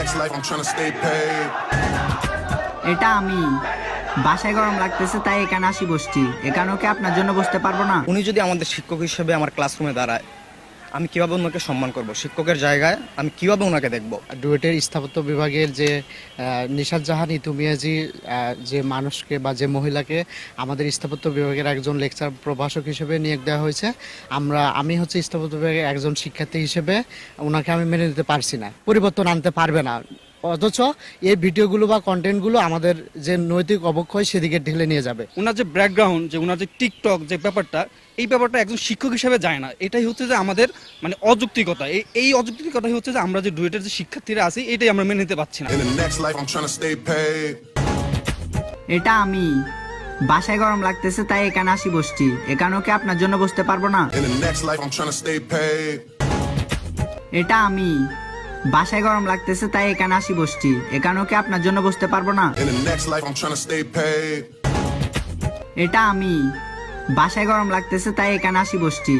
next life, I'm tryna stay paid. এটা আমি বাসায় গরম লাগতেছে তাই এখানে আসি বসছি। এখানেও কি আপনার জন্য বসতে পারবো না? উনি যদি আমাদের শিক্ষক হিসেবে আমার ক্লাসরুমে দাঁড়ায়, আমি কিভাবে ওনাকে সম্মান করব? শিক্ষকের জায়গায় আমি কিভাবে ওনাকে দেখব? ডুয়েটের স্থাপত্য বিভাগের যে নিশাত জাহান ইতুমিয়াজি যে মানুষকে বা যে মহিলাকে আমাদের স্থাপত্য বিভাগের একজন লেকচার প্রভাষক হিসেবে নিয়োগ দেওয়া হয়েছে, আমি হচ্ছে স্থাপত্য বিভাগের একজন শিক্ষার্থী হিসেবে ওনাকে আমি মেনে নিতে পারছি না। পরিবর্তন আনতে পারবে না, অথচ এই ভিডিওগুলো বা কন্টেন্টগুলো আমাদের যে নৈতিক অবক্ষয় সেদিকে ঢেলে নিয়ে যাবে। ওনার যে ব্যাকগ্রাউন্ড, যে ওনার যে টিকটক যে ব্যাপারটা, এই ব্যাপারটা একজন শিক্ষক হিসেবে যায় না। এটাই হচ্ছে যে আমাদের মানে অযৌক্তিকতা। এই অযৌক্তিকতাই হচ্ছে যে আমরা যে ডুয়েটের যে শিক্ষার্থীরা আছি, এটাই আমরা মেনে নিতে পারছি না। In the next life, I'm tryna stay paid. এটা আমি বাসায় গরম লাগতেছে তাই এখানে আসি বসছি। এখানেও কি আপনার জন্য বসতে পারবো না? In the next life, I'm tryna stay paid. এটা আমি বাসায় গরম লাগতেছে তাই এখানে আসি বসছি। এখানেও কি আপনার জন্য বসতে পারবো না? In the next life, I'm tryna stay paid. এটা আমি বাসায় গরম লাগতেছে তাই এখানে আসি বসছি।